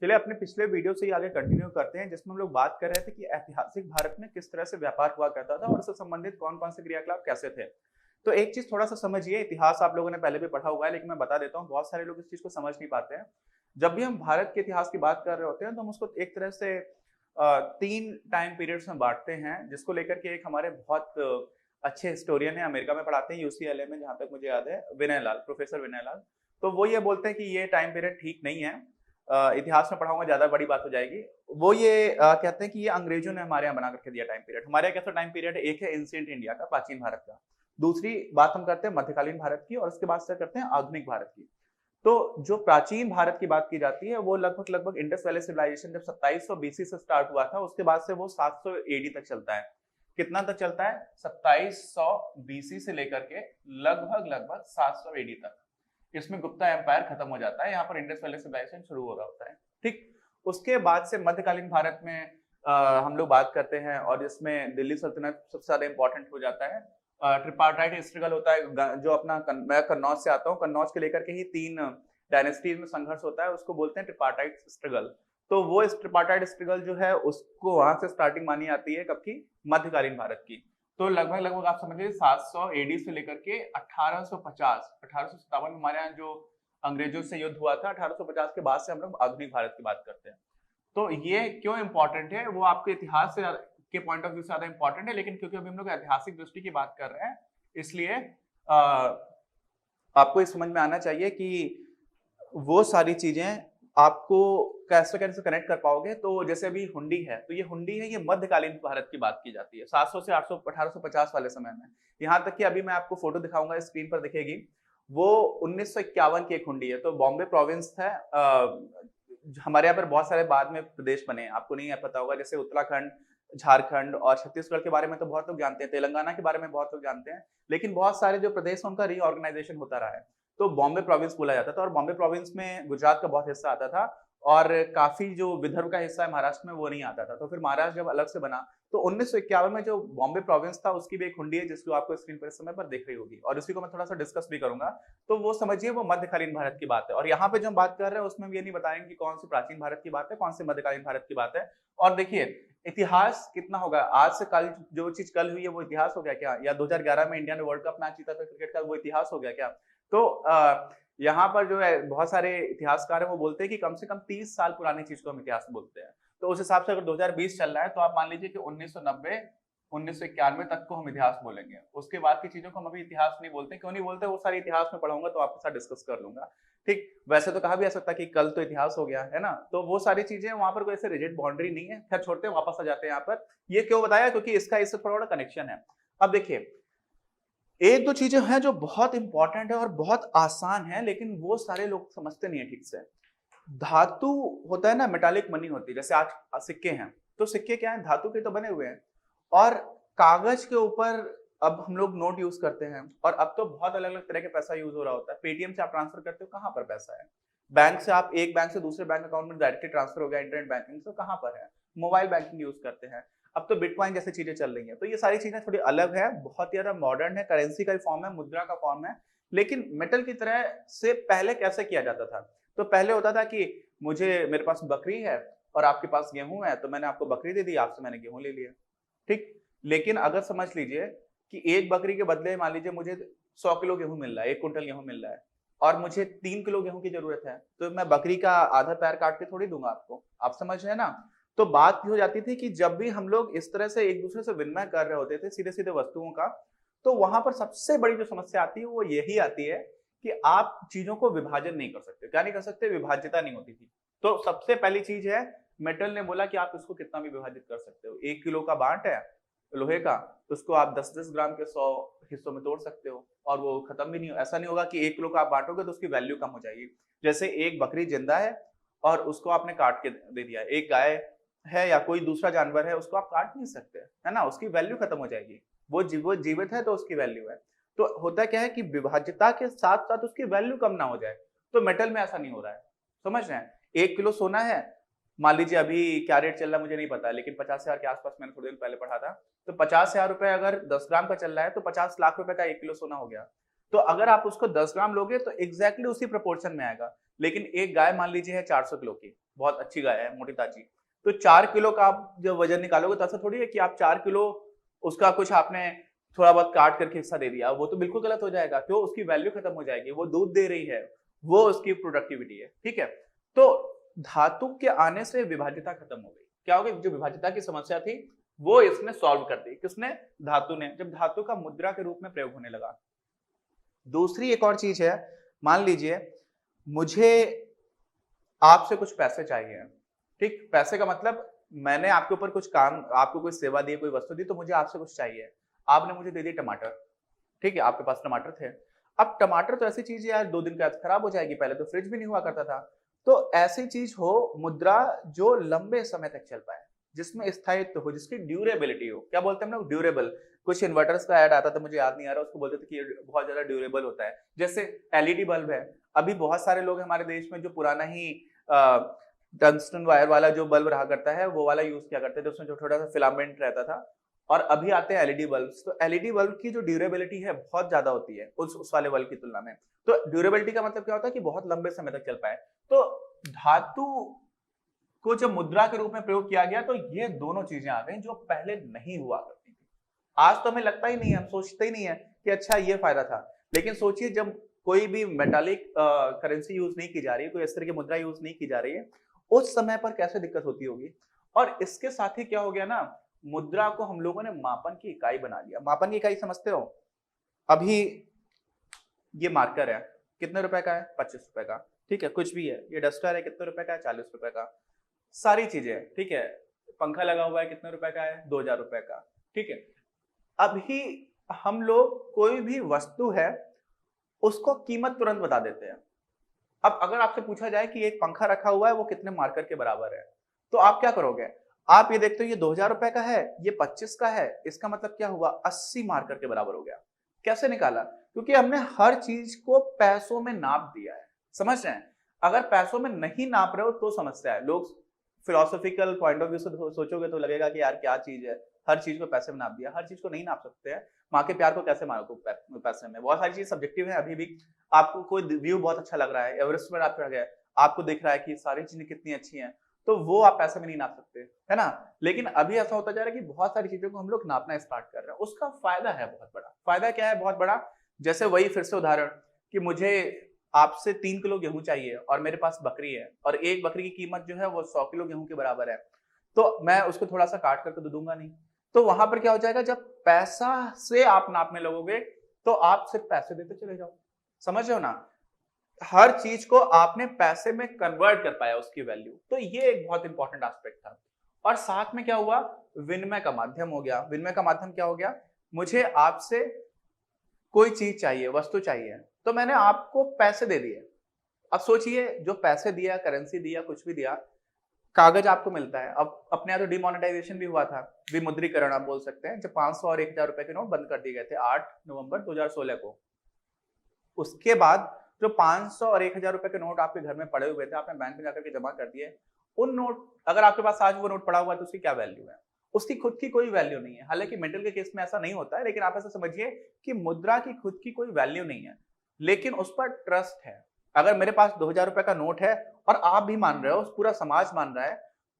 चलिए अपने पिछले वीडियो से ही आगे कंटिन्यू करते हैं, जिसमें हम लोग बात कर रहे थे कि ऐतिहासिक भारत में किस तरह से व्यापार हुआ करता था और उससे संबंधित कौन कौन से क्रियाकलाप कैसे थे। तो एक चीज थोड़ा सा समझिए, इतिहास आप लोगों ने पहले भी पढ़ा हुआ है, लेकिन मैं बता देता हूँ, बहुत सारे लोग इस चीज को समझ नहीं पाते हैं। जब भी हम भारत के इतिहास की बात कर रहे होते हैं तो हम उसको एक तरह से तीन टाइम पीरियड्स में बांटते हैं, जिसको लेकर के एक हमारे बहुत अच्छे हिस्टोरियन है, अमेरिका में पढ़ाते हैं यूसीएलए में, जहां तक मुझे याद है, विनय लाल, प्रोफेसर विनय लाल। तो वो ये बोलते हैं कि ये टाइम पीरियड ठीक नहीं है, इतिहास में पढ़ाऊंगा ज्यादा बड़ी बात हो जाएगी। वो ये कहते हैं कि ये अंग्रेजों ने हमारे यहाँ बना करके दिया टाइम पीरियड। हमारे यहाँ कैसा टाइम पीरियड है, एक है एंशिएंट इंडिया का, प्राचीन भारत का। दूसरी बात हम करते हैं मध्यकालीन भारत की, और उसके बाद से करते हैं आधुनिक भारत की। तो जो प्राचीन भारत की बात की जाती है वो लगभग लगभग इंडस वैली सिविलाइजेशन जब 2700 बीसी से स्टार्ट हुआ था, उसके बाद से वो 700 एडी तक चलता है। कितना तक चलता है? 2700 बीसी से लेकर के लगभग लगभग 700 एडी तक। इसमें गुप्ता एम्पायर खत्म हो जाता है, यहाँ पर इंडस वैली सिविलाइजेशन शुरू हो रहा होता है। ठीक, उसके बाद से मध्यकालीन भारत में हम लोग बात करते हैं, और इसमें दिल्ली सल्तनत सबसे ज्यादा इंपॉर्टेंट हो जाता है। ट्रिपार्टाइट स्ट्रगल होता है, जो अपना मैं कन्नौज से आता हूँ, कन्नौज के लेकर के ही तीन डायनेस्टीज में संघर्ष होता है, उसको बोलते हैं ट्रिपार्टाइट स्ट्रगल। तो वो इस ट्रिपार्टाइट स्ट्रगल जो है उसको वहां से स्टार्टिंग मानी जाती है, कब की? मध्यकालीन भारत की। तो लगभग लगभग आप समझ लीजिए 700 एडी से लेकर के 1857 में हमारे यहाँ जो अंग्रेजों से युद्ध हुआ था, 1850 के बाद से हम लोग आधुनिक भारत की बात करते हैं। तो ये क्यों इंपॉर्टेंट है, वो आपके इतिहास से के पॉइंट ऑफ व्यू से ज्यादा इंपॉर्टेंट है, लेकिन क्योंकि अभी हम लोग ऐतिहासिक दृष्टि की बात कर रहे हैं, इसलिए आपको ये समझ में आना चाहिए कि वो सारी चीजें आपको कैसे कैसे कनेक्ट कर पाओगे। तो जैसे अभी हुंडी है, तो ये हुंडी है, ये मध्यकालीन भारत की बात की जाती है, 700 से 800 1850 वाले समय में। यहाँ तक कि अभी मैं आपको फोटो दिखाऊंगा, स्क्रीन पर दिखेगी, वो 1951 की एक हुंडी है। तो बॉम्बे प्रोविंस था, हमारे यहाँ पर बहुत सारे बाद में प्रदेश बने, आपको नहीं पता होगा, जैसे उत्तराखंड, झारखंड और छत्तीसगढ़ के बारे में तो बहुत लोग जानते हैं, तेलंगाना के बारे में बहुत लोग जानते हैं, लेकिन बहुत सारे जो प्रदेश उनका रीऑर्गेनाइजेशन होता रहा है। तो बॉम्बे प्रोविंस बोला जाता था, और बॉम्बे प्रोविंस में गुजरात का बहुत हिस्सा आता था, और काफी जो विदर्भ का हिस्सा है महाराष्ट्र में, वो नहीं आता था। तो फिर महाराष्ट्र जब अलग से बना, तो 1951 में जो बॉम्बे प्रोविंस था उसकी भी एक हुंडी है, जिसको आपको स्क्रीन पर इस समय पर देख रही होगी, और उसी को मैं थोड़ा सा डिस्कस भी करूंगा। तो वो समझिए वो मध्यकालीन भारत की बात है, और यहाँ पे जो हम बात कर रहे हैं उसमें भी ये नहीं बताएंगे कि कौन सी प्राचीन भारत की बात है, कौन सी मध्यकालीन भारत की बात है। और देखिए इतिहास कितना होगा, आज से कल जो चीज कल हुई है वो इतिहास हो गया क्या? या 2011 में इंडिया ने वर्ल्ड कप मैच जीता था क्रिकेट का, वो इतिहास हो गया क्या? तो यहाँ पर जो है बहुत सारे इतिहासकार हैं, वो बोलते हैं कि कम से कम 30 साल पुरानी चीज को हम इतिहास बोलते हैं। तो उस हिसाब से अगर 2020 चल रहा है, तो आप मान लीजिए कि 1990 1991 तक को हम इतिहास बोलेंगे। उसके बाद की चीजों को हम अभी इतिहास नहीं बोलते। क्यों नहीं बोलते, वो सारी इतिहास में पढ़ाऊंगा तो आपके साथ डिस्कस कर लूंगा। ठीक, वैसे तो कहा भी जा सकता कि कल तो इतिहास हो गया है ना, तो वो सारी चीजें वहां पर कोई ऐसे रिजिड बाउंड्री नहीं है। खैर छोड़ते हैं, वापस आ जाते हैं यहाँ पर। ये क्यों बताया? क्योंकि इसका इससे थोड़ा बड़ा कनेक्शन है। अब देखिए, एक दो चीजें हैं जो बहुत इंपॉर्टेंट है और बहुत आसान है, लेकिन वो सारे लोग समझते नहीं है ठीक से। धातु होता है ना, मेटालिक मनी होती है, जैसे आज सिक्के हैं, तो सिक्के क्या है? धातु के तो बने हुए हैं। और कागज के ऊपर अब हम लोग नोट यूज करते हैं, और अब तो बहुत अलग अलग तरह के पैसा यूज हो रहा होता है। पेटीएम से आप ट्रांसफर करते हो, कहाँ पर पैसा है? बैंक से आप एक बैंक से दूसरे बैंक अकाउंट में डायरेक्टली ट्रांसफर हो गया इंटरनेट बैंकिंग, तो कहाँ पर है? मोबाइल बैंकिंग यूज करते हैं। अब तो बिटकॉइन जैसी चीजें चल रही हैं। तो ये सारी चीजें थोड़ी अलग है, बहुत ज्यादा मॉडर्न है, करेंसी का फॉर्म है, मुद्रा का फॉर्म है। लेकिन मेटल की तरह से पहले कैसे किया जाता था? तो पहले होता था कि मेरे पास बकरी है और आपके पास गेहूं है, तो मैंने आपको बकरी दे दी, आपसे मैंने गेहूं ले लिया। ठीक, लेकिन अगर समझ लीजिए कि एक बकरी के बदले मान लीजिए मुझे 100 किलो गेहूं मिल रहा है, 1 कुंटल गेहूं मिल रहा है, और मुझे 3 किलो गेहूं की जरूरत है, तो मैं बकरी का आधा पैर काट के थोड़ी दूंगा आपको। आप समझ रहे हैं ना? तो बात हो जाती थी कि जब भी हम लोग इस तरह से एक दूसरे से विनिमय कर रहे होते थे सीधे सीधे वस्तुओं का, तो वहां पर सबसे बड़ी जो समस्या आती है वो यही आती है कि आप चीजों को विभाजन नहीं कर सकते। क्या नहीं कर सकते? विभाज्यता नहीं होती थी। तो सबसे पहली चीज है, मेटल ने बोला कि आप इसको कितना भी विभाजित कर सकते हो। 1 किलो का बांट है लोहे का, तो उसको आप 10-10 ग्राम के 100 हिस्सों में तोड़ सकते हो, और वो खत्म भी नहीं, ऐसा नहीं होगा कि 1 किलो का आप बांटोगे तो उसकी वैल्यू कम हो जाएगी। जैसे एक बकरी जिंदा है और उसको आपने काट के दे दिया, एक गाय है या कोई दूसरा जानवर है, उसको आप काट नहीं सकते, है ना, उसकी वैल्यू खत्म हो जाएगी। वो जीवित है तो उसकी वैल्यू है। तो होता क्या है कि विभाज्यता के साथ साथ उसकी वैल्यू कम ना हो जाए। तो मेटल में ऐसा नहीं हो रहा है, समझ रहे हैं? 1 किलो सोना है, मान लीजिए अभी क्या रेट चल रहा है मुझे नहीं पता, लेकिन 50,000 के आसपास मैंने थोड़े दिन पहले पढ़ा था। तो 50,000 रुपए अगर 10 ग्राम का चल रहा है तो 50 लाख रुपए का 1 किलो सोना हो गया। तो अगर आप उसको 10 ग्राम लोगे तो एग्जैक्टली उसी प्रोपोर्शन में आएगा। लेकिन एक गाय मान लीजिए है 400 किलो की, बहुत अच्छी गाय है, मोटी ताजी, तो 4 किलो का आप जब वजन निकालोगे तो ऐसा थोड़ी है कि आप 4 किलो उसका कुछ आपने थोड़ा बहुत काट करके हिस्सा दे दिया, वो तो बिल्कुल गलत हो जाएगा। क्यों? उसकी वैल्यू खत्म हो जाएगी, वो दूध दे रही है, वो उसकी प्रोडक्टिविटी है, ठीक है। तो धातु के आने से विभाज्यता खत्म हो गई। क्या हो गई? जो विभाज्यता की समस्या थी वो इसने सॉल्व कर दी। किसने? धातु ने, जब धातु का मुद्रा के रूप में प्रयोग होने लगा। दूसरी एक और चीज है, मान लीजिए मुझे आपसे कुछ पैसे चाहिए, ठीक, पैसे का मतलब मैंने आपके ऊपर कुछ काम, आपको कोई सेवा दी, कोई वस्तु दी, तो मुझे आपसे कुछ चाहिए। आपने मुझे दे दिए टमाटर, ठीक है, आपके पास टमाटर थे। अब टमाटर तो ऐसी चीज है यार, 2 दिन के बाद खराब हो जाएगी, पहले तो फ्रिज भी नहीं हुआ करता था। तो ऐसी चीज हो मुद्रा जो लंबे समय तक चल पाए, जिसमें स्थायित्व हो, जिसकी ड्यूरेबिलिटी हो। क्या बोलते हैं हम लोग? ड्यूरेबल। कुछ इन्वर्टर्स का ऐड आता था, मुझे याद नहीं आ रहा, उसको बोलते थे कि ये बहुत ज्यादा ड्यूरेबल होता है। जैसे एलईडी बल्ब है, अभी बहुत सारे लोग हमारे देश में जो पुराना ही टंगस्टन वायर वाला जो बल्ब रहा करता है वो वाला यूज किया करते थे, उसमें जो छोटा सा फिलामेंट रहता था। और अभी आते हैं एलईडी बल्ब। तो एलईडी बल्ब की जो ड्यूरेबिलिटी है बहुत ज्यादा होती है उस वाले बल्ब की तुलना में। तो ड्यूरेबिलिटी का मतलब क्या होता है कि बहुत लंबे समय तक चल पाए। तो धातु को जब मुद्रा के रूप में प्रयोग किया गया तो ये दोनों चीजें आ गई जो पहले नहीं हुआ करती थी। आज तो हमें लगता ही नहीं है, हम सोचते ही नहीं है कि अच्छा ये फायदा था। लेकिन सोचिए जब कोई भी मेटालिक करेंसी यूज नहीं की जा रही है, कोई इस तरह की मुद्रा यूज नहीं की जा रही है, उस समय पर कैसे दिक्कत होती होगी। और इसके साथ ही क्या हो गया ना, मुद्रा को हम लोगों ने मापन की इकाई बना लिया। मापन की इकाई समझते हो? अभी ये मार्कर है, कितने रुपए का है? 25 रुपए का, ठीक है। कुछ भी है, ये डस्टर है, कितने रुपए का है? 40 रुपए का। सारी चीजें, ठीक है। पंखा लगा हुआ है, कितने रुपए का है? 2000 रुपए का, ठीक है। अभी हम लोग कोई भी वस्तु है उसको कीमत तुरंत बता देते हैं। अब अगर आपसे पूछा जाए कि एक पंखा रखा हुआ है वो कितने मार्कर के बराबर है, तो आप क्या करोगे? आप ये देखते हो ये 2000 रुपए का है, ये 25 का है, इसका मतलब क्या हुआ? 80 मार्कर के बराबर हो गया। कैसे निकाला? क्योंकि हमने हर चीज को पैसों में नाप दिया है। समझ रहे हैं? अगर पैसों में नहीं नाप रहे हो तो समस्या है। लोग फिलोसॉफिकल पॉइंट ऑफ व्यू से सोचोगे तो लगेगा कि यार क्या चीज है, हर चीज को पैसे में नाप दिया। हर चीज को नहीं नाप सकते हैं। माँ के प्यार को कैसे मानो पैसे में? बहुत सारी चीज सब्जेक्टिव है। अभी भी आपको कोई व्यू बहुत अच्छा लग रहा है, एवरेस्ट पर आप चढ़ गए, आपको दिख रहा है कि सारी चीजें कितनी अच्छी हैं, तो वो आप पैसे में नहीं नाप सकते, है ना। लेकिन अभी ऐसा होता जा रहा है कि बहुत सारी चीजों को हम लोग नापना स्टार्ट कर रहे हैं। उसका फायदा है बहुत बड़ा। फायदा क्या है बहुत बड़ा? जैसे वही फिर से उदाहरण कि मुझे आपसे 3 किलो गेहूं चाहिए और मेरे पास बकरी है, और एक बकरी की कीमत जो है वो 100 किलो गेहूं के बराबर है, तो मैं उसको थोड़ा सा काट करके तो दूंगा नहीं। तो वहां पर क्या हो जाएगा, जब पैसा से आप नापने लगोगे तो आप सिर्फ पैसे देते चले जाओ। समझ रहे हो ना? हर चीज को आपने पैसे में कन्वर्ट कर पाया, उसकी वैल्यू। तो ये एक बहुत इंपॉर्टेंट एस्पेक्ट था। और साथ में क्या हुआ? विनिमय का माध्यम हो गया। विनिमय का माध्यम क्या हो गया? मुझे आपसे कोई चीज चाहिए, वस्तु चाहिए, तो मैंने आपको पैसे दे दिए। अब सोचिए, जो पैसे दिया, करेंसी दिया, कुछ भी दिया, कागज आपको मिलता है। अब अपने यहाँ तो डिमोनेटाइजेशन भी हुआ था, विमुद्रीकरण आप बोल सकते हैं, जब 500 और 1000 रुपए के नोट बंद कर दिए गए थे 8 नवंबर 2016 को। उसके बाद जो 500 और 1000 रुपए के नोट आपके घर में पड़े हुए थे, आपने बैंक में जाकर के जमा कर दिए। उन नोट, अगर आपके पास आज वो नोट पड़ा हुआ है तो उसकी क्या वैल्यू है? उसकी खुद की कोई वैल्यू नहीं है। हालांकि मेटल के केस में ऐसा नहीं होता है, लेकिन आप ऐसा समझिए कि मुद्रा की खुद की कोई वैल्यू नहीं है, लेकिन उस पर ट्रस्ट है। अगर मेरे पास 2000 रुपए का नोट है और आप भी मान रहे हो, पूरा समाज मान रहा है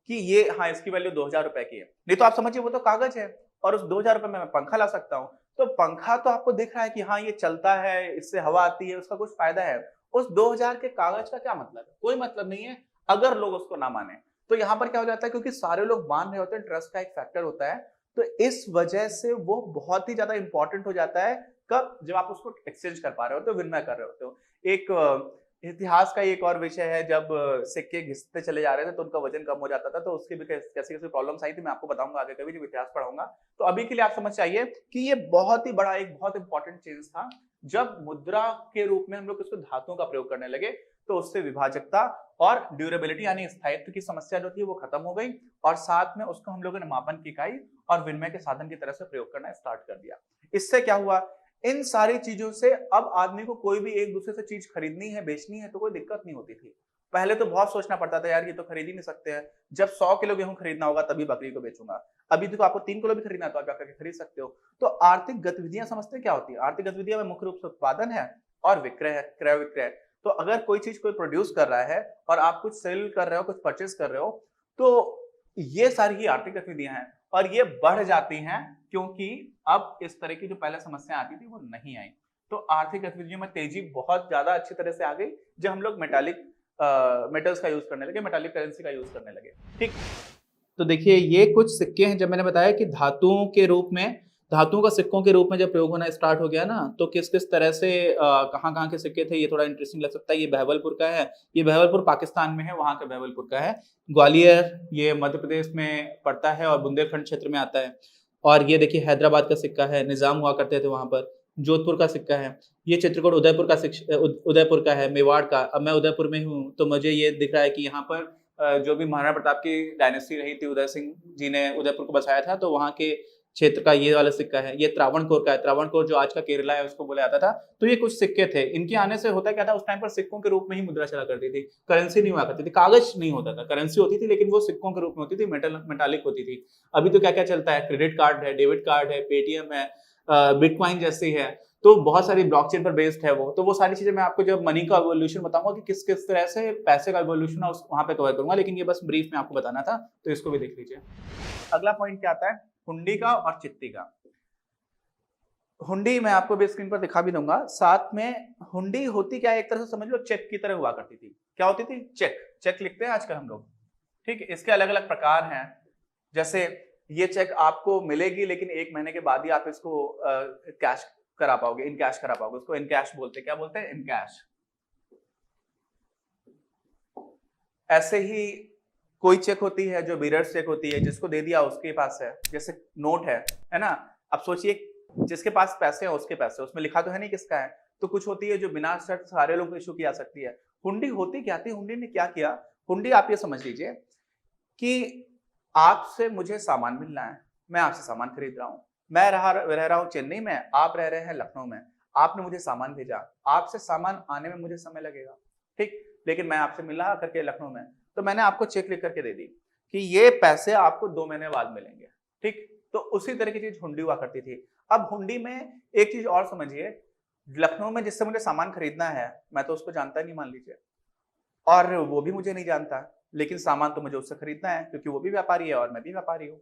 कि ये, हाँ, इसकी वैल्यू 2000 रुपए की है, नहीं तो आप समझिए वो तो कागज है, और उस 2000 रुपए में मैं पंखा ला सकता हूँ। तो पंखा तो आपको दिख रहा है कि हाँ ये चलता है, इससे हवा आती है, उसका कुछ फायदा है। उस 2000 के कागज का क्या मतलब है? कोई मतलब नहीं है, अगर लोग उसको ना माने। तो यहाँ पर क्या हो जाता है, क्योंकि सारे लोग मान रहे होते हैं, ट्रस्ट का एक फैक्टर होता है, तो इस वजह से वो बहुत ही ज्यादा इंपॉर्टेंट हो जाता है। कब? जब आप उसको एक्सचेंज कर पा रहे हो, तो विनिमय कर रहे होते हो। एक इतिहास का एक और विषय है, जब सिक्के घिसते चले जा रहे थे तो उनका वजन कम हो जाता था, तो उसकी भी कैसी कैसी प्रॉब्लम्स आई थी, मैं आपको बताऊंगा आगे कभी जब इतिहास पढ़ाऊंगा। तो अभी के लिए आप समझ चाहिए कि ये बहुत ही बड़ा, एक बहुत इंपॉर्टेंट चेंज था, जब मुद्रा के रूप में हम लोग इसको धातुओं का प्रयोग करने लगे, तो उससे विभाजकता और ड्यूरेबिलिटी यानी स्थायित्व की समस्या जो थी वो खत्म हो गई, और साथ में उसको हम लोगों ने मापन की इकाई और विनिमय के साधन की तरह से प्रयोग करना स्टार्ट कर दिया। इससे क्या हुआ? इन सारी चीजों से अब आदमी को कोई भी एक दूसरे से चीज खरीदनी है, बेचनी है, तो कोई दिक्कत नहीं होती थी। पहले तो बहुत सोचना पड़ता था यार, ये तो खरीद ही नहीं सकते हैं, जब 100 किलो गेहूं खरीदना होगा तभी बकरी को बेचूंगा। अभी तो आपको 3 किलो भी खरीदना है तो आप जाकर खरीद सकते हो। तो आर्थिक गतिविधियां समझते हैं क्या होती है? आर्थिक गतिविधियां में मुख्य रूप से उत्पादन है और विक्रय है, क्रय विक्रय। तो अगर कोई चीज कोई प्रोड्यूस कर रहा है और आप कुछ सेल कर रहे हो, कुछ परचेज कर रहे हो, तो ये सारी ही आर्थिक गतिविधियां हैं और ये बढ़ जाती हैं क्योंकि अब इस तरह की जो पहले समस्या आती थी वो नहीं आई। तो आर्थिक गतिविधियों में तेजी बहुत ज्यादा अच्छी तरह से आ गई जब हम लोग मेटालिक मेटल्स का यूज करने लगे, मेटालिक करेंसी का यूज करने लगे। ठीक, तो देखिए ये कुछ सिक्के हैं, जब मैंने बताया कि धातुओं के रूप में, धातुओं का सिक्कों के रूप में जब प्रयोग होना स्टार्ट हो गया ना, तो किस किस तरह से कहाँ कहाँ के सिक्के थे, ये थोड़ा इंटरेस्टिंग लग सकता है। ये बहवलपुर का है, ये बहवलपुर पाकिस्तान में है, वहाँ का बहवलपुर का है। ग्वालियर ये मध्य प्रदेश में पड़ता है और बुंदेलखंड क्षेत्र में आता है। और ये देखिए हैदराबाद का सिक्का है, निजाम हुआ करते थे वहां पर। जोधपुर का सिक्का है, ये चित्रकूट उदयपुर का उदयपुर का है, मेवाड़ का। अब मैं उदयपुर में हूँ तो मुझे ये दिख रहा है कि यहाँ पर जो भी महाराणा प्रताप की डायनेस्टी रही थी, उदय सिंह जी ने उदयपुर को बसाया था, तो वहाँ के क्षेत्र का ये वाला सिक्का है। ये त्रावणकोर का है, त्रावणकोर जो आज का केरला है उसको बोला जाता था। तो ये कुछ सिक्के थे, इनके आने से होता क्या था, उस टाइम पर सिक्कों के रूप में ही मुद्रा चला करती थी, करेंसी नहीं हुआ करती थी, कागज नहीं होता था। करेंसी होती थी लेकिन वो सिक्कों के रूप में होती थी, मेटालिक होती थी। अभी तो क्या क्या चलता है, क्रेडिट कार्ड है, डेबिट कार्ड है, पेटीएम है, बिटकॉइन जैसी है, तो बहुत सारी ब्लॉकचेन पर बेस्ड है वो। तो वो सारी चीजें मैं आपको जब मनी का इवोल्यूशन बताऊंगा कि किस किस तरह से पैसे का इवोल्यूशन है वहां पे कवर करूंगा, लेकिन ये बस ब्रीफ में आपको बताना था, तो इसको भी देख लीजिए। अगला पॉइंट क्या आता है, हुंडी का और चिट्ठी का। हुंडी मैं आपको भी स्क्रीन पर दिखा भी दूंगा साथ में। हुंडी होती क्या है, एक तरह से समझ लो चेक की तरह हुआ करती थी। क्या होती थी? चेक। चेक लिखते हैं आजकल हम लोग, ठीक है। इसके अलग अलग प्रकार हैं, जैसे ये चेक आपको मिलेगी लेकिन 1 महीने के बाद ही आप इसको कैश करा पाओगे, इन कैश करा पाओगे। उसको इन कैश बोलते हैं। क्या बोलते हैं? In cash. ऐसे ही कोई चेक होती है जो बीरर्स चेक होती है, जिसको दे दिया उसके पास है, जैसे नोट है ना। अब सोचिए जिसके पास पैसे हैं उसके पैसे, उसमें लिखा तो है नहीं किसका है। तो कुछ होती है जो बिना शर्त सारे लोग इशू की जा सकती है। हुंडी होती क्या थी? हुंडी ने क्या किया? हुंडी आप ये समझ लीजिए कि आपसे मुझे सामान मिलना है, मैं आपसे सामान खरीद रहा हूं। मैं रह रहा हूं चेन्नई में, आप रह रहे हैं लखनऊ में। आपने मुझे सामान भेजा, आपसे सामान आने में मुझे समय लगेगा, ठीक, लेकिन मैं आपसे मिला करके लखनऊ में, तो मैंने आपको चेक लिख करके दे दी कि ये पैसे आपको 2 महीने बाद मिलेंगे, ठीक। तो उसी तरह की चीज हुंडी हुआ करती थी। अब हुंडी में एक चीज और समझिए, लखनऊ में जिससे मुझे सामान खरीदना है, मैं तो उसको जानता नहीं मान लीजिए, और वो भी मुझे नहीं जानता, लेकिन सामान तो मुझे उससे खरीदना है क्योंकि वो भी व्यापारी है और मैं भी व्यापारी हूँ।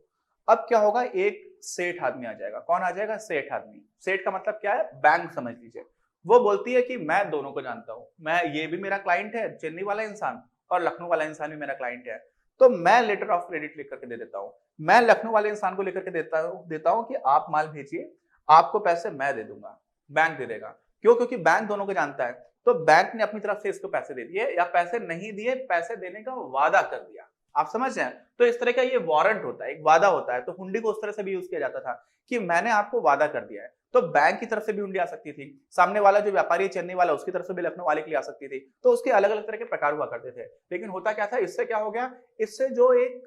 अब क्या होगा, एक सेठ आदमी आ जाएगा। कौन आ जाएगा? सेठ आदमी। सेठ का मतलब क्या है? बैंक समझ लीजिए। वो बोलती है कि मैं दोनों को जानता हूँ, मैं, ये भी मेरा क्लाइंट है चेन्नई वाला इंसान और लखनऊ वाला इंसान भी मेरा क्लाइंट है, तो मैं लेटर ऑफ क्रेडिट लिख करके दे देता हूँ। मैं लखनऊ वाले इंसान को लेकर के देता हूँ कि आप माल भेजिए, आपको पैसे मैं दे दूंगा, बैंक दे देगा। क्यों? क्योंकि बैंक दोनों को जानता है। तो बैंक ने अपनी तरफ से इसको पैसे दे दिए, या पैसे नहीं दिए, पैसे देने का वादा कर दिया। आप समझ रहे हैं? तो इस तरह का ये वारंट होता है, एक वादा होता है। तो हुंडी को उस तरह से भी यूज किया जाता था कि मैंने आपको वादा कर दिया है। तो बैंक की तरफ से भी हुंडी आ सकती थी, सामने वाला जो व्यापारी है चेन्नई वाला, उसकी तरफ से भी लखनऊ वाले के लिए आ सकती थी। तो उसके अलग अलग तरह के प्रकार हुआ करते थे। लेकिन होता क्या था, इससे क्या हो गया, इससे जो एक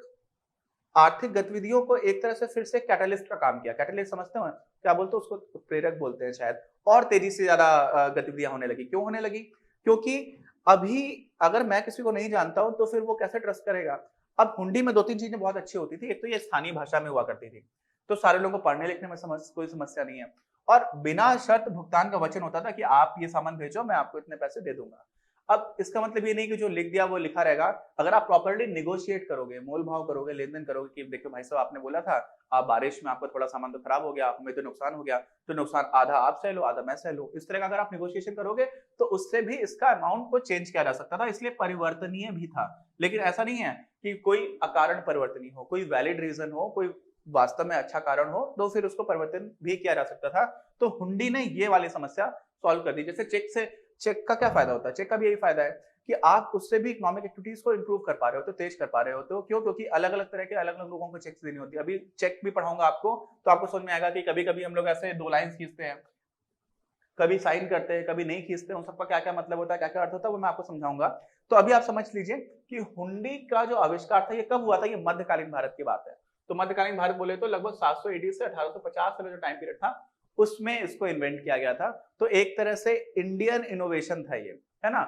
आर्थिक गतिविधियों को एक तरह से फिर से कैटलिस्ट का काम किया। कैटलिस्ट समझते हो क्या बोलते हैं उसको? प्रेरक बोलते हैं शायद। और तेजी से ज्यादा गतिविधियां होने लगी। क्यों होने लगी? क्योंकि अभी अगर मैं किसी को नहीं जानता हूं तो फिर वो कैसे ट्रस्ट करेगा। अब हुंडी में 2-3 चीजें बहुत अच्छी होती थी। एक तो ये स्थानीय भाषा में हुआ करती थी, तो सारे लोगों को पढ़ने लिखने में कोई समस्या नहीं है, और बिना शर्त भुगतान का वचन होता था कि आप ये सामान भेजो, मैं आपको इतने पैसे दे दूंगा। अब इसका मतलब ये नहीं कि जो लिख दिया वो लिखा रहेगा। अगर आप प्रॉपर्ली निगोशिएट करोगे, मोल भाव करोगे, लेन देन करोगे कि देखो भाई साहब, आपने बोला था, आप बारिश में आपका थोड़ा सामान तो खराब हो गया, हमें तो नुकसान हो गया, तो नुकसान आधा आप सह लो, आधा मैं सह लो। इस तरह का अगर आप निगोशिएशन करोगे तो उससे भी इसका अमाउंट को चेंज किया जा सकता था, इसलिए परिवर्तनीय भी था। लेकिन ऐसा नहीं है कि कोई अकारण परिवर्तनीय हो, कोई वैलिड रीजन हो, कोई वास्तव में अच्छा कारण हो, तो फिर उसको परिवर्तन भी किया जा सकता था। तो हुंडी ने ये वाली समस्या सॉल्व कर दी। जैसे चेक का क्या फायदा होता है? चेक का भी यही फायदा है कि आप उससे भी इकोनॉमिक एक्टिविटीज को इंप्रूव कर पा रहे हो, तो तेज कर पा रहे हो। तो क्यों? क्योंकि अलग अलग तरह के अलग अलग लोगों को चेक देनी होती है। अभी चेक भी पढ़ाऊंगा आपको, तो आपको समझ में आएगा कि कभी कभी हम लोग ऐसे 2 लाइन खींचते हैं, कभी साइन करते हैं, कभी नहीं खींचते हैं, उन सबका क्या क्या मतलब होता है, क्या क्या अर्थ होता है, वो मैं आपको समझाऊंगा। तो अभी आप समझ लीजिए कि हुंडी का जो आविष्कार था ये कब हुआ था? ये मध्यकालीन भारत की बात है। तो मध्यकालीन भारत बोले तो लगभग 700 AD से 1850 वाला जो टाइम पीरियड था, उसमें इसको इन्वेंट किया गया था। तो एक तरह से इंडियन इनोवेशन था ये, है ना।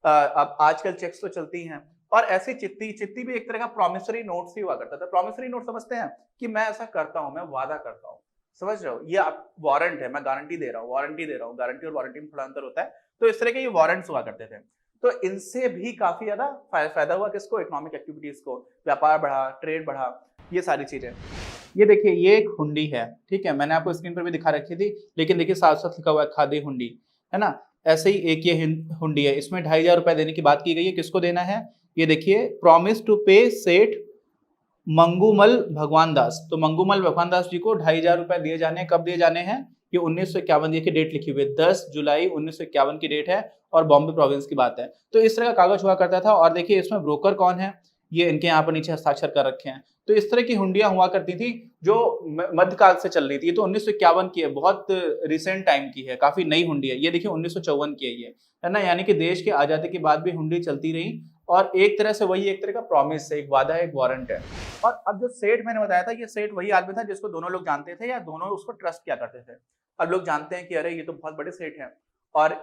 अब आजकल चेक्स तो चलती हैं, और ऐसी चिट्ठी चिट्ठी भी एक तरह का प्रॉमिसरी नोट ही हुआ करता था। प्रॉमिसरी नोट समझते हैं कि मैं ऐसा करता हूं, मैं वादा करता हूं, समझ रहे हो, ये आप वारंट है, मैं गारंटी दे रहा हूँ, वारंटी दे रहा हूँ, गारंटी और वारंटी में थोड़ा अंतर होता है। तो इस तरह के ये वारंट्स हुआ करते थे। तो इनसे भी काफी ज्यादा फायदा हुआ किसको, इकोनॉमिक एक्टिविटीज को, व्यापार बढ़ा, ट्रेड बढ़ा, ये सारी चीजें। ये देखिए, ये एक हुंडी है, ठीक है, मैंने आपको स्क्रीन पर भी दिखा रखी थी, लेकिन देखिए साथ साथ लिखा हुआ है खादी हुंडी, है ना। ऐसे ही एक ये हुंडी है, इसमें 2500 रुपए देने की बात की गई है। किसको देना है, ये देखिए, प्रॉमिस टू पे सेठ मंगूमल भगवान दास। तो मंगूमल भगवान दास जी को 2500 रुपए दिए जाने हैं। कब दिए जाने हैं, ये 1951 की डेट लिखी हुई है, 10 जुलाई 1951 की डेट है, और बॉम्बे प्रोविंस की बात है। तो इस तरह का कागज हुआ करता था। और देखिए इसमें ब्रोकर कौन है, ये इनके यहाँ पर नीचे हस्ताक्षर कर रखे हैं। तो इस तरह की हुंडियां हुआ करती थी जो मध्यकाल से चल रही थी। ये तो 1951 की है, बहुत रिसेंट टाइम की है, काफी नई हुंडी है। ये देखिए 1954 की है ये, है ना। यानी कि देश के आजादी के बाद भी हुंडी चलती रही, और एक तरह से वही एक तरह का प्रॉमिस है, एक वादा है, एक वारंट है। और अब जो सेठ मैंने बताया था, ये सेठ वही आदमी था जिसको दोनों लोग जानते थे, या दोनों उसको ट्रस्ट किया करते थे। अब लोग जानते हैं कि अरे ये तो बहुत बड़े सेठ हैं, और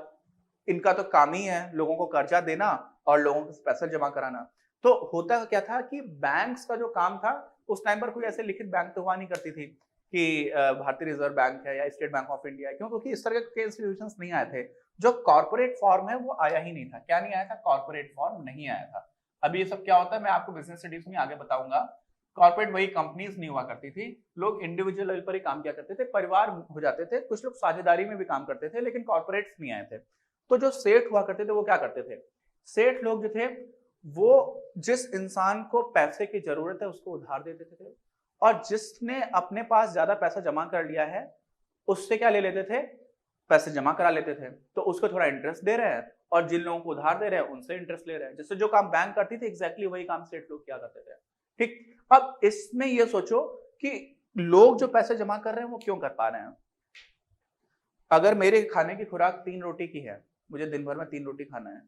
इनका तो काम ही है लोगों को कर्जा देना और लोगों से पैसा जमा कराना। तो होता क्या था कि बैंक्स का जो काम था, उस टाइम पर कोई ऐसे लिखित बैंक तो हुआ नहीं करती थी कि भारतीय रिजर्व बैंक है या स्टेट बैंक ऑफ इंडिया है, क्यों, क्योंकि इस तरह के इंस्टीट्यूशंस नहीं आए थे। जो कॉर्पोरेट फॉर्म है वो आया ही नहीं था। क्या नहीं आया था, कॉर्पोरेट फॉर्म नहीं आया था। अभी ये सब क्या होता है मैं आपको बिजनेस स्टडीज में आगे बताऊंगा। कॉर्पोरेट वही कंपनीज नहीं हुआ करती थी, लोग इंडिविजुअल लेवल पर ही काम किया करते थे, परिवार हो जाते थे, कुछ लोग साझेदारी में भी काम करते थे, लेकिन कॉर्पोरेट्स नहीं आए थे। तो जो सेठ हुआ करते थे वो क्या करते थे, सेठ लोग जो थे वो जिस इंसान को पैसे की जरूरत है उसको उधार दे देते थे, और जिसने अपने पास ज्यादा पैसा जमा कर लिया है उससे क्या ले लेते थे, पैसे जमा करा लेते थे। तो उसको थोड़ा इंटरेस्ट दे रहे हैं, और जिन लोगों को उधार दे रहे हैं उनसे इंटरेस्ट ले रहे हैं। जिससे जो काम बैंक करती थी एग्जैक्टली वही काम सेठ लोग किया करते थे। ठीक, अब इसमें ये सोचो कि लोग जो पैसे जमा कर रहे हैं वो क्यों कर पा रहे हैं। अगर मेरे खाने की खुराक 3 रोटी की है, मुझे दिन भर में 3 रोटी खाना है,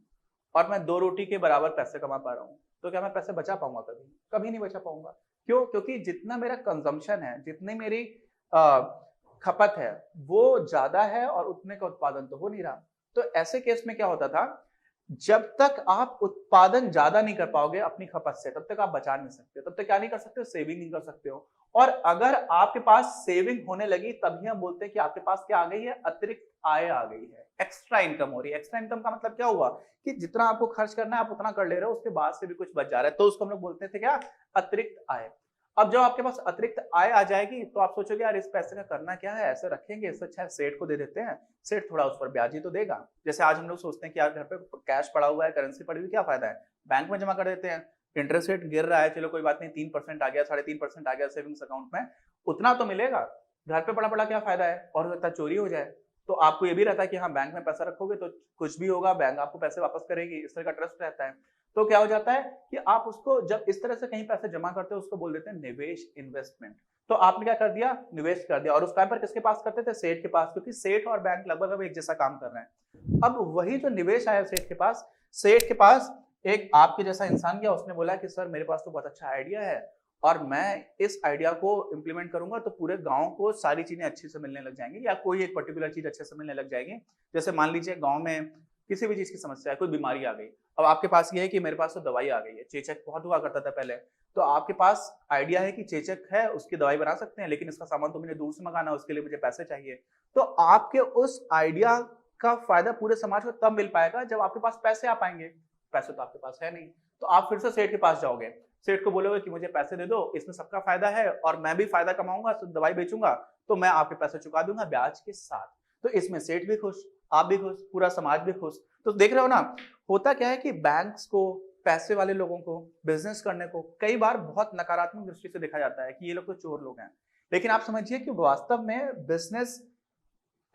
और मैं 2 रोटी के बराबर पैसे कमा पा रहा हूं, तो क्या मैं पैसे बचा पाऊंगा, कभी कभी नहीं बचा पाऊंगा। क्यों, क्योंकि जितना मेरा कंजम्पशन है, जितनी मेरी खपत है वो ज्यादा है, और उतने का उत्पादन तो हो नहीं रहा। तो ऐसे केस में क्या होता था, जब तक आप उत्पादन ज्यादा नहीं कर पाओगे अपनी खपत से, तब तक आप बचा नहीं सकते, तब तक क्या नहीं कर सकते हो, सेविंग नहीं कर सकते हो। और अगर आपके पास सेविंग होने लगी, तभी हम बोलते हैं कि आपके पास क्या आ गई है, अतिरिक्त आय आ गई है, एक्स्ट्रा इनकम हो रही है। एक्स्ट्रा इनकम का मतलब क्या हुआ कि जितना आपको खर्च करना है आप उतना कर ले रहे हो, उसके बाद से भी कुछ बच जा रहा है, तो उसको हम लोग बोलते थे क्या, अतिरिक्त आय। अब जब आपके पास अतिरिक्त आय आ जाएगी तो आप सोचोगे यार इस पैसे का करना क्या है, ऐसे रखेंगे, इससे अच्छा है सेठ को दे देते हैं, सेठ थोड़ा उस पर ब्याज ही तो देगा। जैसे आज हम लोग सोचते हैं कि यार घर पे कैश पड़ा हुआ है, करेंसी पड़ी हुई, क्या फायदा है, बैंक में जमा कर देते हैं, इंटरेस्ट रेट गिर रहा है, चलो कोई बात नहीं, 3% आ गया, 3.5% आ गया सेविंग्स अकाउंट में, उतना तो मिलेगा, घर पे पड़ा पड़ा क्या फायदा है, और होता चोरी हो जाए। तो आपको ये भी रहता है कि हाँ बैंक में पैसा रखोगे तो कुछ भी होगा बैंक आपको पैसे वापस करेगी, इस तरह का ट्रस्ट रहता है। तो क्या हो जाता है कि आप उसको जब इस तरह से कहीं पैसे जमा करते हो उसको बोल देते हैं निवेश, इन्वेस्टमेंट। तो आपने क्या कर दिया, निवेश कर दिया, और उस टाइम पर किसके पास करते थे, सेठ के पास, क्योंकि सेठ और बैंक लगभग अब एक जैसा काम कर रहे हैं। अब वही जो निवेश आया सेठ के पास एक आपके जैसा इंसान गया, उसने बोला कि सर मेरे पास तो बहुत अच्छा आइडिया है, और मैं इस आइडिया को इंप्लीमेंट करूंगा तो पूरे गांव को सारी चीजें अच्छी से मिलने लग जाएंगी, या कोई एक पर्टिकुलर चीज अच्छे से मिलने लग जाएगी। जैसे मान लीजिए गांव में किसी भी चीज की समस्या है, कोई बीमारी आ गई, अब आपके पास ये है कि मेरे पास तो दवाई आ गई है, चेचक बहुत हुआ करता था पहले, तो आपके पास आइडिया है कि चेचक है उसकी दवाई बना सकते हैं, लेकिन इसका सामान तो मुझे दूर से मंगाना है, उसके लिए मुझे पैसे चाहिए। तो आपके उस आइडिया का फायदा पूरे समाज को तब मिल पाएगा जब आपके पास पैसे आ पाएंगे। पैसे तो आपके पास है नहीं, तो आप फिर से सेठ के पास जाओगे, सेठ को बोलोगे कि मुझे पैसे दे दो, इसमें सबका फायदा है और मैं भी फायदा कमाऊंगा, तो दवाई बेचूंगा तो मैं आपके पैसे चुका दूंगा ब्याज के साथ। तो इसमें सेठ भी खुश, आप भी खुश, पूरा समाज भी खुश। तो देख रहे हो ना, होता क्या है कि बैंक्स को, पैसे वाले लोगों को, बिजनेस करने को कई बार बहुत नकारात्मक दृष्टि से देखा जाता है कि ये लोग तो चोर लोग हैं। लेकिन आप समझिए कि वास्तव में बिजनेस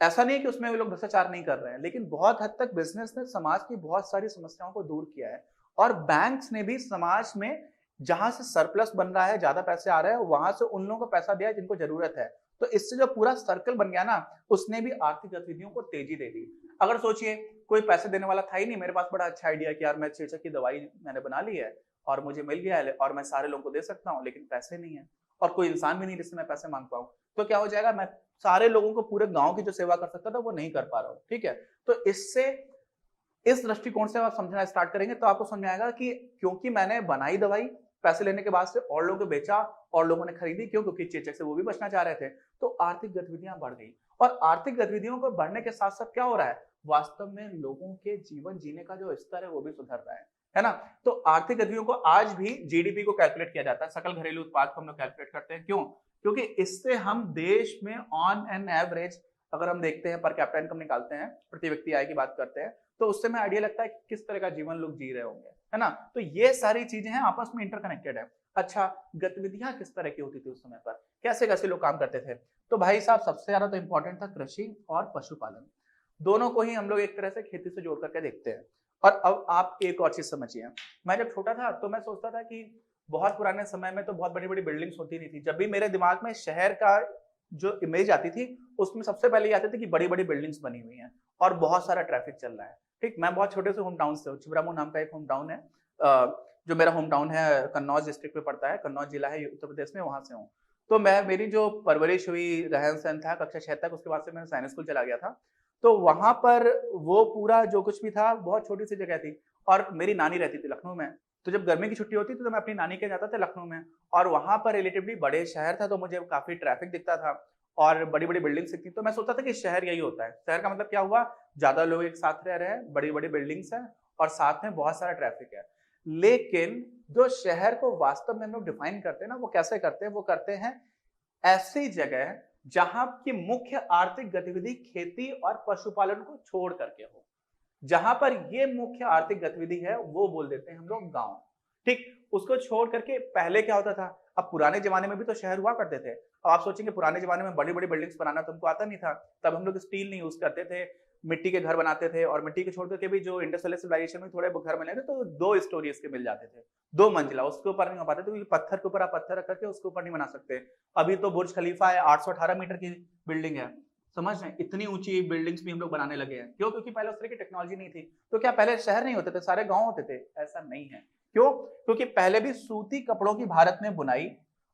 ऐसा नहीं है कि उसमें वो लोग भ्रष्टाचार नहीं कर रहे हैं, लेकिन बहुत हद तक बिजनेस ने समाज की बहुत सारी समस्याओं को दूर किया है। और बैंक्स ने भी समाज में जहां से सरप्लस बन रहा है, ज्यादा पैसे आ रहे हैं, वहां से उन लोगों को पैसा दिया जिनको जरूरत है। तो इससे जो पूरा सर्कल बन गया ना, उसने भी आर्थिक गतिविधियों को तेजी दे दी। अगर सोचिए कोई पैसे देने वाला था ही नहीं, मेरे पास बड़ा अच्छा आइडिया कि यार मैं चेचक की दवाई मैंने बना ली है और मुझे मिल गया है और मैं सारे लोगों को दे सकता हूँ, लेकिन पैसे नहीं है और कोई इंसान भी नहीं जिससे मैं पैसे मांग पाऊँ, तो क्या हो जाएगा, मैं सारे लोगों को, पूरे गांव की जो सेवा कर सकता था वो नहीं कर पा रहा हूँ। ठीक है, तो इससे इस दृष्टिकोण से आप समझना स्टार्ट करेंगे तो आपको समझ में आएगा कि क्योंकि मैंने बनाई दवाई, पैसे लेने के बाद से और लोगों को बेचा और लोगों ने खरीदी, क्यों? क्योंकि चेचक से वो भी बचना चाह रहे थे। तो आर्थिक गतिविधियां बढ़ गई और आर्थिक गतिविधियों को बढ़ने के साथ साथ क्या हो रहा है, वास्तव में लोगों के जीवन जीने का जो स्तर है वो भी सुधर रहा है ना? तो आर्थिक गतिविधियों को आज भी जीडीपी को कैलकुलेट किया जाता है, सकल घरेलू उत्पाद को हम लोग कैलकुलेट करते हैं। क्यों? क्योंकि इससे हम देश में ऑन एन एवरेज अगर हम देखते हैं पर कैपिटा इनकम निकालते हैं, प्रति व्यक्ति आय की बात करते हैं, तो उससे हमें आइडिया लगता है कि किस तरह का जीवन लोग जी रहे होंगे, है ना? तो ये सारी चीजें हैं, आपस में इंटरकनेक्टेड है। अच्छा, गतिविधियां किस तरह की होती थी उस समय पर, कैसे कैसे लोग काम करते थे? तो भाई साहब सबसे ज्यादा तो इंपॉर्टेंट था कृषि और पशुपालन, दोनों को ही हम लोग एक तरह से खेती से जोड़ करके देखते हैं। और अब आप एक और चीज समझिए, मैं जब छोटा था तो मैं सोचता था कि बहुत पुराने समय में तो बहुत बड़ी बड़ी बिल्डिंग्स होती नहीं थी। जब भी मेरे दिमाग में शहर का जो इमेज आती थी उसमें सबसे पहले ये आती थी कि बड़ी बड़ी बिल्डिंग्स बनी हुई हैं और बहुत सारा ट्रैफिक चल रहा है। ठीक, मैं बहुत छोटे से होम टाउन से हूँ, छिबरामऊ नाम का एक होम टाउन है, जो मेरा होम टाउन है कन्नौज डिस्ट्रिक्ट में पड़ता है, कन्नौज जिला है उत्तर प्रदेश में, वहां से हूँ। तो मैं मेरी जो परवरिश हुई, रहन सहन था कक्षा 6 तक, उसके बाद से मैं सैनिक स्कूल चला गया था। तो वहां पर वो पूरा जो कुछ भी था बहुत छोटी सी जगह थी और मेरी नानी रहती थी लखनऊ में। तो जब गर्मी की छुट्टी होती थी तो मैं अपनी नानी के जाता था लखनऊ में, और वहां पर रिलेटिवली बड़े शहर था तो मुझे काफी ट्रैफिक दिखता था और बड़ी बड़ी बिल्डिंग्स दिखती। तो मैं सोचता था कि शहर यही होता है, शहर का मतलब क्या हुआ, ज्यादा लोग एक साथ रह रहे हैं, बड़ी बड़ी बिल्डिंग्स हैं और साथ में बहुत सारा ट्रैफिक है। लेकिन जो शहर को वास्तव में हम लोग डिफाइन करते हैं ना, वो कैसे करते हैं, वो करते हैं ऐसी जगह जहां की मुख्य आर्थिक गतिविधि खेती और पशुपालन को छोड़ करके हो। जहां पर ये मुख्य आर्थिक गतिविधि है वो बोल देते हैं हम लोग गांव। ठीक, उसको छोड़ करके पहले क्या होता था, अब पुराने जमाने में भी तो शहर हुआ करते थे। अब आप सोचेंगे पुराने जमाने में बड़ी बड़ी बिल्डिंग्स बनाना तो हमको आता नहीं था, तब हम लोग स्टील नहीं यूज करते थे, मिट्टी के घर बनाते थे, और मिट्टी के छोड़ करके भी जो इंडस्ट्रियल सिविलाइजेशन में थोड़े घर बने थे तो 2 स्टोरीज के मिल जाते थे, 2 मंजिला, उसके ऊपर नहीं हो पाते थे क्योंकि पत्थर के ऊपर आप पत्थर रख करके उसके ऊपर नहीं बना सकते। अभी तो बुर्ज खलीफा है, 818 मीटर की बिल्डिंग है, समझ रहे हैं, इतनी ऊंची बिल्डिंग्स भी हम लोग बनाने लगे हैं। क्यों? क्योंकि पहले उस तरह की टेक्नोलॉजी नहीं थी। तो क्या पहले शहर नहीं होते थे, सारे गांव होते थे? ऐसा नहीं है। क्यों? क्योंकि पहले भी सूती कपड़ों की भारत में बुनाई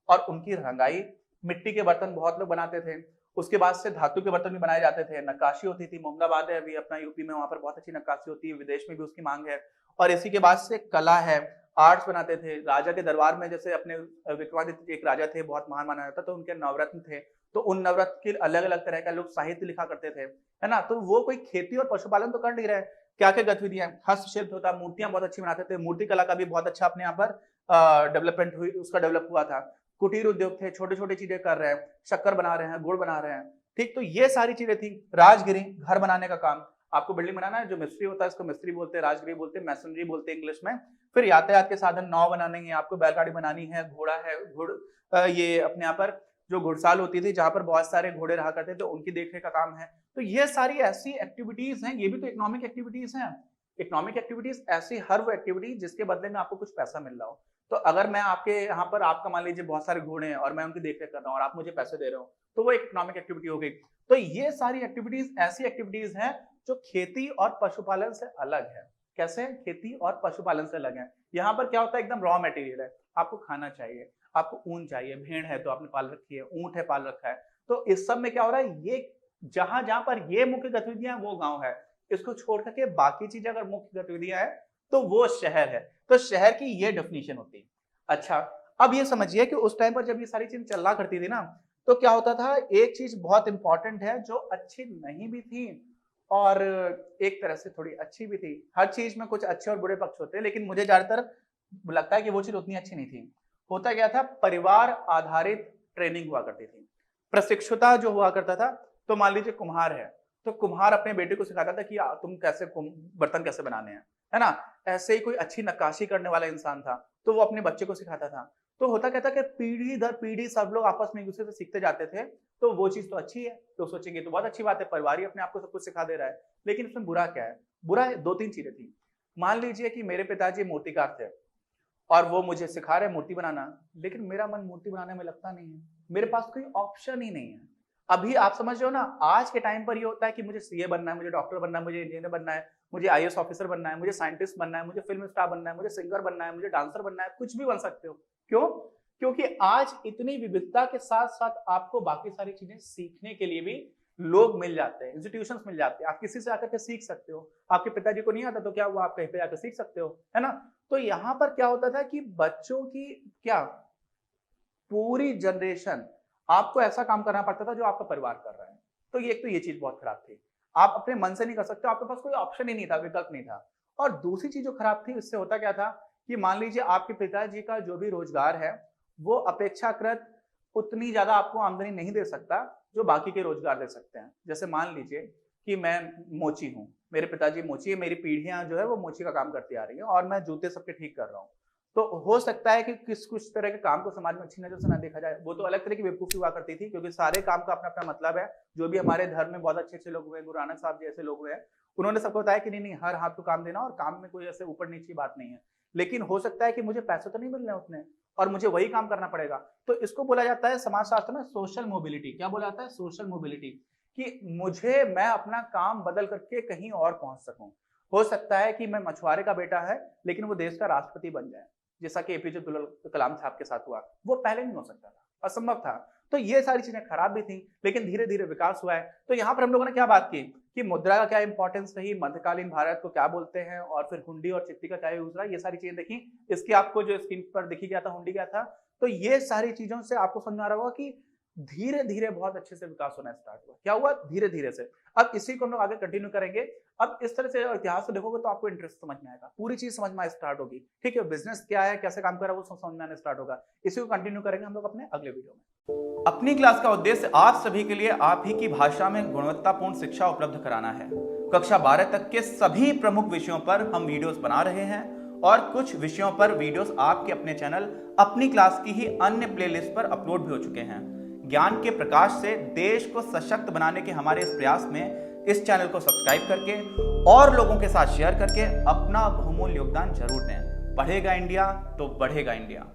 और उनकी रंगाई, मिट्टी के बर्तन बहुत लोग बनाते थे, उसके बाद से धातु के बर्तन भी बनाए जाते थे, नक्काशी होती थी, मोहम्मदाबाद है अभी अपना यूपी में, वहां पर बहुत अच्छी नक्काशी होती है, विदेश में भी उसकी मांग है। और इसी के बाद से कला है, आर्ट्स बनाते थे, राजा के दरबार में जैसे अपने विक्रमादित्य एक राजा थे बहुत महान माना जाता, तो उनके नवरत्न थे, तो उन नवरत्न के अलग अलग तरह का लोग साहित्य लिखा करते थे, है ना? तो वो कोई खेती और पशुपालन तो कर नहीं रहे। क्या क्या गतिविधियां, हस्तशिल्प होता, मूर्तियां बहुत अच्छी बनाते थे, मूर्ति कला का भी बहुत अच्छा अपने यहाँ पर डेवलपमेंट हुई, उसका डेवलप हुआ था। कुटीर उद्योग थे, छोटे छोटे चीजें कर रहे हैं, शक्कर बना रहे हैं, गुड़ बना रहे हैं। ठीक, तो ये सारी चीजें थी। राजगिरी, घर बनाने का काम, आपको बिल्डिंग बनाना है, जो मिस्त्री होता है इसको मिस्त्री बोलते हैं, राजगिरी बोलते हैं, मैसनरी बोलते हैं इंग्लिश में। फिर यातायात के साधन, नाव बनानी है आपको, बैलगाड़ी बनानी है, घोड़ा है, ये अपने यहाँ पर जो घुड़साल होती थी जहां पर बहुत सारे घोड़े रहा करते थे, उनकी देखरेख का काम है। तो ये सारी ऐसी एक्टिविटीज हैं, ये भी तो इकोनॉमिक एक्टिविटीज हैं। इकोनॉमिक एक्टिविटीज ऐसी हर वो एक्टिविटी जिसके बदले में आपको कुछ पैसा मिल रहा हो। तो अगर मैं आपके यहाँ पर, आपका मान लीजिए बहुत सारे घोड़े हैं और मैं उनकी देखरेख कर रहा हूँ और आप मुझे पैसे दे रहे हो, तो वो इकोनॉमिक एक्टिविटी हो गई। तो ये सारी एक्टिविटीज ऐसी एक्टिविटीज हैं जो खेती और पशुपालन से अलग है। कैसे? खेती और पशुपालन से अलग है। यहाँ पर क्या होता है, एकदम रॉ मटेरियल है, आपको खाना चाहिए, आपको ऊन चाहिए, भेड़ है तो आपने पाल रखी है, ऊंट है पाल रखा है। तो इस सब में क्या हो रहा है, ये जहां जहां पर ये मुख्य गतिविधियां वो गांव है, इसको छोड़ करके बाकी चीजें अगर मुख्य गतिविधियां है तो वो शहर है। तो शहर की ये डेफिनेशन होती है। अच्छा, अब ये समझिए कि उस टाइम पर जब ये सारी चीजें चला करती थी ना, तो क्या होता था, एक चीज बहुत इंपॉर्टेंट है जो अच्छी नहीं भी थी और एक तरह से थोड़ी अच्छी भी थी। हर चीज में कुछ अच्छे और बुरे पक्ष होते हैं, लेकिन मुझे ज्यादातर लगता है कि वो चीज उतनी अच्छी नहीं थी। होता क्या था, परिवार आधारित ट्रेनिंग हुआ करती थी, प्रशिक्षुता जो हुआ करता था। तो मान लीजिए कुम्हार है, तो कुम्हार अपने बेटे को सिखाता था कि तुम कैसे बर्तन कैसे बनाने हैं, है ना? ऐसे ही कोई अच्छी नक्काशी करने वाला इंसान था तो वो अपने बच्चे को सिखाता था। तो होता क्या था कि पीढ़ी दर पीढ़ी सब लोग आपस में एक दूसरे से सीखते जाते थे। तो वो चीज तो अच्छी है, तो सोचेंगे तो बहुत अच्छी बात है, परिवार ही अपने आप को सब कुछ सिखा दे रहा है। लेकिन इसमें बुरा क्या है? बुरा है, 2-3 चीजें थी। मान लीजिए कि मेरे पिताजी मूर्तिकार थे और वो मुझे सिखा रहे मूर्ति बनाना, लेकिन मेरा मन मूर्ति बनाने में लगता नहीं है, मेरे पास कोई ऑप्शन ही नहीं है। अभी आप समझ रहे हो ना, आज के टाइम पर ये होता है कि मुझे सीए बनना है, मुझे डॉक्टर बनना है, मुझे इंजीनियर बनना है, मुझे आईएएस ऑफिसर बनना है, मुझे साइंटिस्ट बनना है, मुझे फिल्म स्टार बनना है, मुझे सिंगर बनना है, मुझे डांसर बनना है, कुछ भी बन सकते हो। क्यों? क्योंकि आज इतनी विविधता के साथ साथ आपको बाकी सारी चीजें सीखने के लिए भी लोग मिल जाते हैं, इंस्टीट्यूशंस मिल जाते हैं, आप किसी से आकर के सीख सकते हो। आपके पिताजी को नहीं आता तो क्या हुआ, आप कहीं पे आकर सीख सकते हो, है ना। तो यहाँ पर क्या होता था कि बच्चों की क्या पूरी जनरेशन आपको ऐसा काम करना पड़ता था जो आपका परिवार कर रहा है। तो ये चीज बहुत खराब थी। आप अपने मन से नहीं कर सकते, आपके पास कोई ऑप्शन ही नहीं था, विकल्प नहीं था। और दूसरी चीज जो खराब थी, उससे होता क्या था कि मान लीजिए आपके पिताजी का जो भी रोजगार है वो अपेक्षाकृत उतनी ज्यादा आपको आमदनी नहीं दे सकता जो बाकी के रोजगार दे सकते हैं। जैसे मान लीजिए कि मैं मोची हूँ, मेरे पिताजी मोची है, मेरी पीढ़ियां जो है वो मोची का काम करती आ रही है और मैं जूते सबके ठीक कर रहा हूँ। तो हो सकता है कि कुछ तरह के काम को समाज में अच्छी नजर से ना देखा जाए। वो तो अलग तरह की बेवकूफी हुआ करती थी, क्योंकि सारे काम का अपना अपना मतलब है। जो भी हमारे धर्म में बहुत अच्छे अच्छे लोग हुए, गुरु नानक साहब जैसे लोग हुए, उन्होंने सबको बताया कि नहीं हर हाथ को काम देना, और काम में कोई ऐसे ऊपर नीचे बात नहीं है। लेकिन हो सकता है कि मुझे पैसे तो नहीं मिल रहे उतने और मुझे वही काम करना पड़ेगा। तो इसको बोला जाता है समाजशास्त्र में सोशल मोबिलिटी। क्या बोला जाता है? Social mobility. कि मैं अपना काम बदल करके कहीं और पहुंच सकूं। हो सकता है कि मैं मछुआरे का बेटा है लेकिन वो देश का राष्ट्रपति बन जाए, जैसा कि एपीजे अब्दुल कलाम साहब के साथ हुआ। वो पहले नहीं हो सकता था, असंभव था। तो ये सारी चीजें खराब भी थी, लेकिन धीरे धीरे विकास हुआ है। तो यहाँ पर हम लोगों ने क्या बात की कि मुद्रा का क्या इंपॉर्टेंस रही, मध्यकालीन भारत को क्या बोलते हैं, और फिर हुंडी और चिट्ठी का क्या यूज रहा, ये सारी चीजें देखी। इसकी आपको जो स्क्रीन पर दिखी गया था हुंडी क्या था। तो ये सारी चीजों से आपको समझ में आ रहा होगा कि धीरे धीरे बहुत अच्छे से विकास होना स्टार्ट हुआ। क्या हुआ? धीरे धीरे से। अब इसी को हम लोग आगे कंटिन्यू करेंगे। अब इस तरह से इतिहास को देखोगे तो आपको इंटरेस्ट समझ में आएगा, पूरी चीज समझ में स्टार्ट होगी। ठीक है, बिजनेस क्या है, कैसे काम कर रहा है, वो समझ में आने स्टार्ट होगा। इसी को कंटिन्यू करेंगे हम लोग अपने अगले वीडियो में। अपनी क्लास का उद्देश्य आप सभी के लिए आप ही की भाषा में गुणवत्तापूर्ण शिक्षा उपलब्ध कराना है। कक्षा 12 तक के सभी प्रमुख विषयों पर हम वीडियोस बना रहे हैं, और कुछ विषयों पर वीडियोस आपके अपने चैनल अपनी क्लास की ही अन्य प्लेलिस्ट पर अपलोड भी हो चुके हैं। ज्ञान के प्रकाश से देश को सशक्त बनाने के हमारे इस प्रयास में इस चैनल को सब्सक्राइब करके और लोगों के साथ शेयर करके अपना बहुमूल्य योगदान जरूर दें। पढ़ेगा इंडिया तो बढ़ेगा इंडिया।